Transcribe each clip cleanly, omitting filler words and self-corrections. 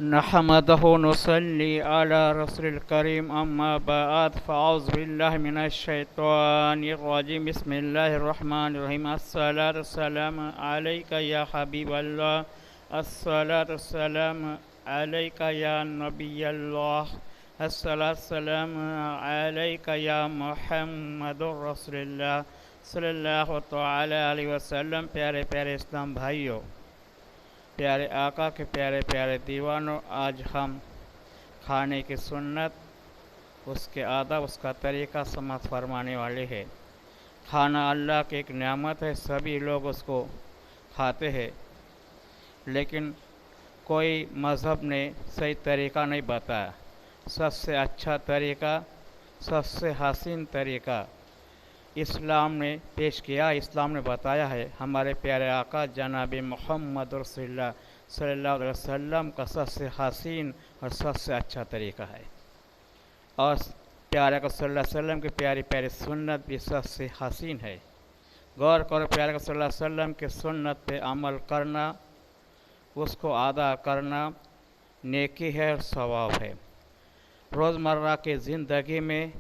नहमदहु नुसल्ली अला रसूलिल करीम अम्मा बाद फ़अऊज़ु बिल्लाहि मिनश शैतानिर रजीम बिस्मिल्लाहिर रहमानिर रहीम अस्सलातु वस्सलामु अलैका या हबीबल्लाह अस्सलातु वस्सलामु अलैका या नबियल्लाह अस्सलातु वस्सलामु अलैका या मुहम्मदुर रसूलुल्लाह सल्लल्लाहु तआला अलैहि वसल्लम। प्यारे प्यारे इस्लाम भाइयों, प्यारे आका के प्यारे प्यारे दीवानों, आज हम खाने की सुन्नत, उसके आदब, उसका तरीक़ा समाप्त फरमाने वाले हैं। खाना अल्लाह की एक नेमत है, सभी लोग उसको खाते हैं, लेकिन कोई मज़हब ने सही तरीक़ा नहीं बताया। सबसे अच्छा तरीक़ा, सबसे हसीन तरीक़ा इस्लाम ने पेश किया, इस्लाम ने बताया है। हमारे प्यारे आका जनाब मोहम्मद रसूलुल्लाह सल्लल्लाहु अलैहि वसल्लम का सबसे हसीन और सबसे अच्छा तरीक़ा है, और प्यारे आका सल्लल्लाहु अलैहि वसल्लम की प्यारी प्यारी सुन्नत भी सबसे हसीन है। गौर करो, प्यारे आका सल्लल्लाहु अलैहि वसल्लम की सुन्नत पे अमल करना, उसको अदा करना नेकी है और सवाब है। रोज़मर्रा की ज़िंदगी में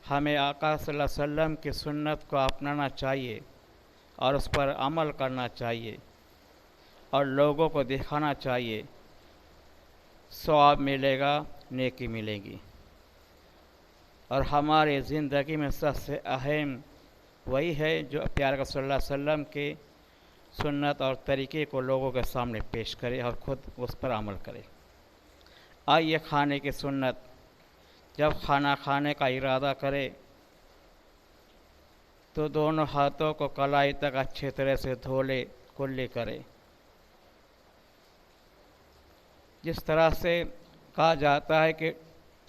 हमें आका सल्लल्लाहु अलैहि वसल्लम की सुन्नत को अपनाना चाहिए और उस पर अमल करना चाहिए और लोगों को दिखाना चाहिए। सवाब मिलेगा, नेकी मिलेगी। और हमारे ज़िंदगी में सबसे अहम वही है जो प्यारे का सल्लल्लाहु अलैहि वसल्लम के सुन्नत और तरीक़े को लोगों के सामने पेश करे और ख़ुद उस पर अमल करे। आइए, खाने की सुन्नत। जब खाना खाने का इरादा करे तो दोनों हाथों को कलाई तक अच्छी तरह से धो ले, कुल्ली करे। जिस तरह से कहा जाता है कि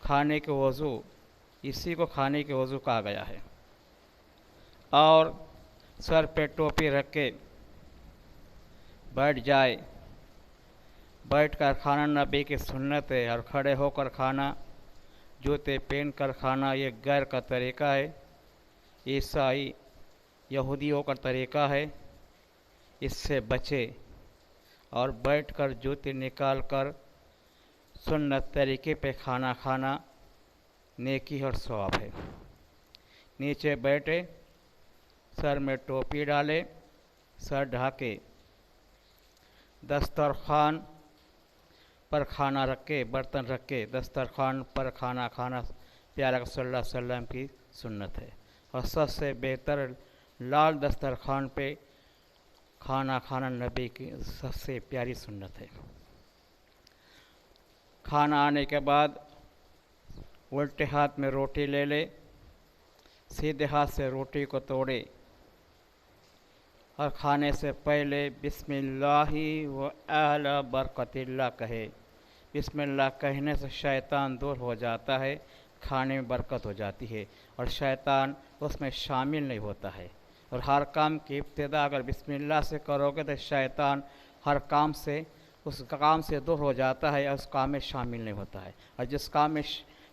खाने के वज़ू, इसी को खाने के वज़ू कहा गया है। और सर पे टोपी रख के बैठ जाए, बैठ कर खाना नबी की सुन्नत है। और खड़े होकर खाना, जूते पहन कर खाना, ये गैर का तरीक़ा है, ईसाई यहूदियों का तरीक़ा है। इससे बचे और बैठकर जूते निकाल कर सुन्नत तरीक़े पे खाना खाना नेकी और सवाब है। नीचे बैठे, सर में टोपी डाले, सर ढाके, दस्तरखान पर खाना रख के, बर्तन रख के दस्तरखान पर खाना खाना प्यारे सल्लल्लाहु अलैहि वसल्लम की सुन्नत है। और सबसे बेहतर लाल दस्तरखान पे खाना खाना नबी की सबसे प्यारी सुन्नत है। खाना आने के बाद उल्टे हाथ में रोटी ले ले, सीधे हाथ से रोटी को तोड़े और खाने से पहले बिस्मिल्लाहि व अला बरकतिल्लाह कहे। बिस्मिल्लाह कहने से शैतान दूर हो जाता है, खाने में बरकत हो जाती है और शैतान उसमें शामिल नहीं होता है। और हर काम की इब्तिदा अगर बिस्मिल्लाह से करोगे तो शैतान हर काम से, उस काम से दूर हो जाता है और उस काम में शामिल नहीं होता है। और जिस काम में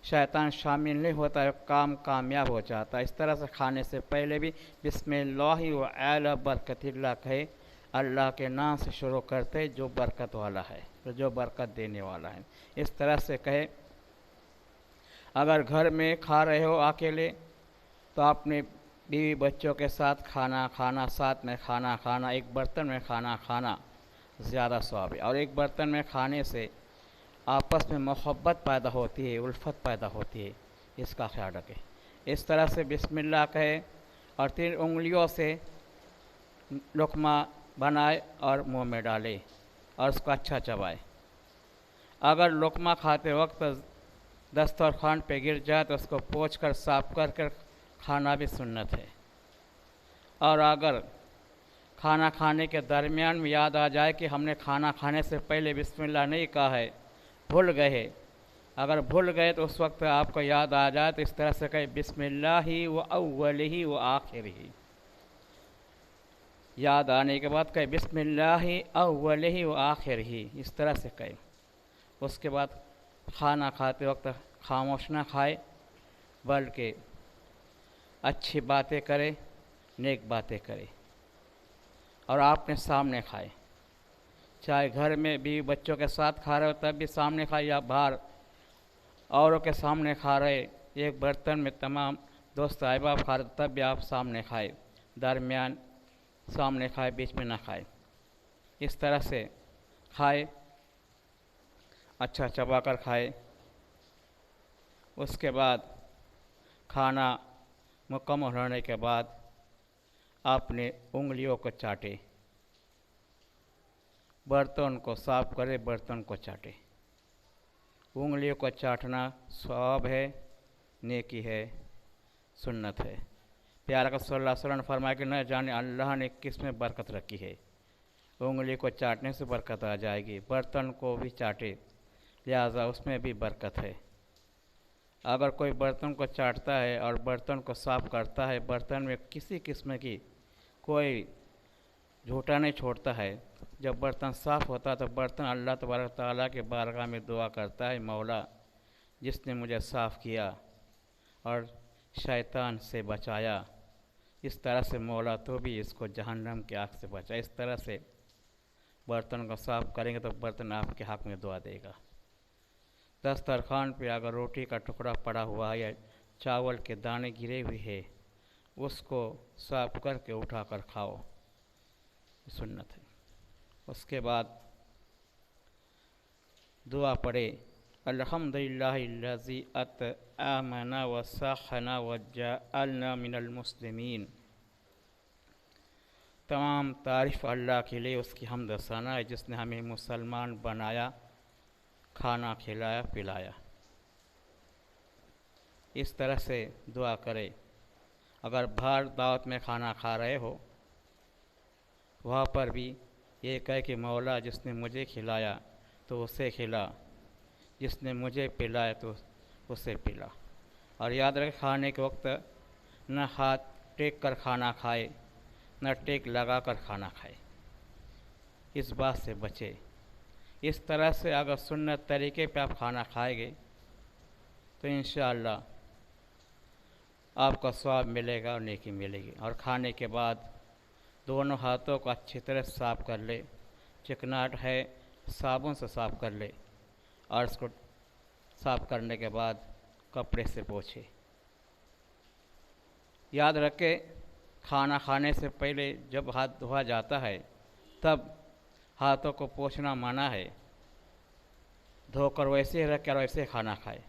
शैतान शामिल नहीं होता है, काम कामयाब हो जाता है। इस तरह से खाने से पहले भी बिस्मिल्लाहि व अला बरकतिल्लाह कहे। अल्लाह के नाम से शुरू करते जो बरकत वाला है, तो जो बरकत देने वाला है, इस तरह से कहे। अगर घर में खा रहे हो अकेले तो अपने बीवी बच्चों के साथ खाना खाना, साथ में खाना खाना, एक बर्तन में खाना खाना ज़्यादा सवाब है। और एक बर्तन में खाने से आपस में मोहब्बत पैदा होती है, उल्फत पैदा होती है, इसका ख्याल रखें। इस तरह से बिस्मिल्लाह कहे और 3 उंगलियों से लुक़मा बनाए और मुंह में डाले और उसको अच्छा चबाए। अगर लुक़मा खाते वक्त दस्तरखान पे गिर जाए तो उसको पोंछ कर साफ कर कर खाना भी सुन्नत है। और अगर खाना खाने के दरमियान में याद आ जाए कि हमने खाना खाने से पहले बिस्मिल्लाह नहीं कहा है, भूल गए, अगर भूल गए तो उस वक्त आपको याद आ जाए तो इस तरह से कहे बिस्मिल्लाहि व अव्वलिही व आखिरिही। याद आने के बाद कहे बिस्मिल्लाहि अव्वलिही व आखिरिही, इस तरह से कहे। उसके बाद खाना खाते वक्त खामोश ना खाए, बल्कि अच्छी बातें करे, नेक बातें करे और आपने सामने खाए। चाहे घर में भी बच्चों के साथ खा रहे हो तब भी सामने खाए, या बाहर औरों के सामने खा रहे, एक बर्तन में तमाम दोस्त अहबाब खा रहे तब भी आप सामने खाए, दरमियान सामने खाए, बीच में ना खाए। इस तरह से खाए, अच्छा चबा कर खाए। उसके बाद खाना मुकम्मल होने के बाद अपने उंगलियों को चाटे, बर्तन को साफ करे, बर्तन को चाटे। उंगलियों को चाटना सवाब है, नेकी है, सुन्नत है। प्यारा का सल्लल्लाहु अलैहि वसल्लम ने फरमाया कि न जाने अल्लाह ने किस में बरकत रखी है, उंगली को चाटने से बरकत आ जाएगी। बर्तन को भी चाटे, लिहाजा उसमें भी बरकत है। अगर कोई बर्तन को चाटता है और बर्तन को साफ करता है, बर्तन में किसी किस्म की कोई झूठा नहीं छोड़ता है, जब बर्तन साफ़ होता है तो बर्तन अल्लाह तबारक ताला के बारगाह में दुआ करता है, मौला जिसने मुझे साफ़ किया और शैतान से बचाया, इस तरह से मौला तो भी इसको जहन्नम की आग से बचा। इस तरह से बर्तन को साफ़ करेंगे तो बर्तन आपके हक़ में दुआ देगा। दस्तरखान पे अगर रोटी का टुकड़ा पड़ा हुआ है या चावल के दाने गिरे हुए हैं, उसको साफ करके उठा कर खाओ, सुन्नत है। उसके बाद दुआ पढ़े, अल्हम्दुलिल्लाहिल्लज़ी अतअमना व सखना व जअलना मिनल मुस्लिमीन। तमाम तारीफ़ अल्लाह के लिए, उसकी हम्द सना है जिसने हमें मुसलमान बनाया, खाना खिलाया पिलाया। इस तरह से दुआ करे। अगर बाहर दावत में खाना खा रहे हो, वहाँ पर भी ये कहे कि मौला जिसने मुझे खिलाया तो उसे खिला, जिसने मुझे पिलाया तो उसे पिला। और याद रखें, खाने के वक्त न हाथ टेक कर खाना खाए, न टेक लगा कर खाना खाए, इस बात से बचे। इस तरह से अगर सुन्नत तरीके पे आप खाना खाएंगे तो इंशाअल्लाह आपका स्वाब मिलेगा और नेकी मिलेगी। और खाने के बाद दोनों हाथों को अच्छी तरह साफ़ कर ले, चिकनाहट है साबुन से साफ़ कर ले, और इसको साफ़ करने के बाद कपड़े से पोंछे। याद रखें, खाना खाने से पहले जब हाथ धोया जाता है तब हाथों को पोंछना मना है, धोकर वैसे रख कर वैसे खाना खाए।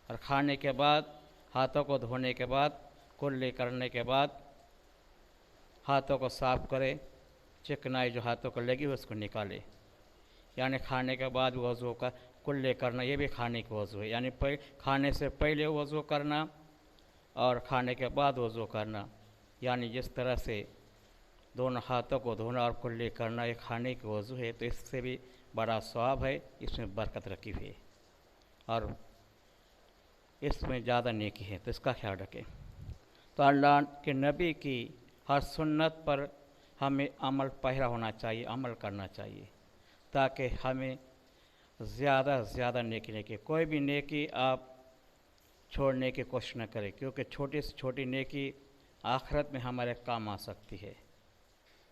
और खाने के बाद हाथों को धोने के बाद, कुल्ली करने के बाद हाथों को साफ़ करे, चिकनाई जो हाथों को लगी उसको निकाले। यानी खाने के बाद वज़ू का कुल्ली करना, ये भी खाने की वज़ू है। यानी खाने से पहले वज़ू करना और खाने के बाद वज़ू करना, यानी जिस तरह से दोनों हाथों को धोना और कुल्ली करना ये खाने की वज़ू है, तो इससे भी बड़ा सवाब है, इसमें बरकत रखी हुई है और इसमें ज़्यादा नेकी है, तो इसका ख्याल रखें। तो अल्लाह के नबी की हर सुन्नत पर हमें अमल पहरा होना चाहिए, अमल करना चाहिए, ताकि हमें ज़्यादा से ज़्यादा नेकी कोई भी नेकी आप छोड़ने की कोशिश न करें, क्योंकि छोटी से छोटी नेकी आखिरत में हमारे काम आ सकती है।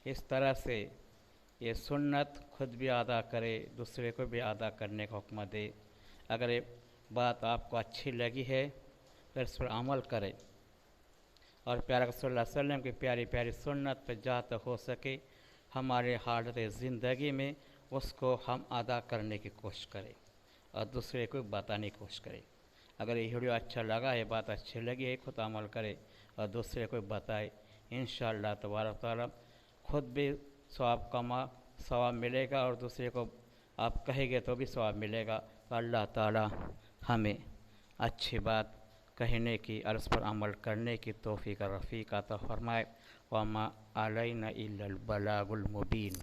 इस तरह से ये सुन्नत खुद भी अदा करे, दूसरे को भी अदा करने का हुक्म दे। अगर ये बात आपको अच्छी लगी है तो इस पर अमल करें और प्यारा सल्लल्लाहु अलैहि वसल्लम की प्यारी प्यारी सुन्नत पर जहाँ तक हो सके हमारे हालत ज़िंदगी में उसको हम अदा करने की कोशिश करें और दूसरे को बताने की कोशिश करें। अगर ये वीडियो अच्छा लगा है, बात अच्छी लगी है, खुद अमल करे और दूसरे को बताए, इंशाअल्लाह तबारक तआला खुद भी सवाब मिलेगा और दूसरे को आप कहेंगे तो भी सवाब मिलेगा। तो अल्लाह ताला हमें अच्छी बात कहने की और उस पर अमल करने की तौफीक रफ़ीक अता फरमाए। वमा अलैना इल्लल बलागुल मुबीन।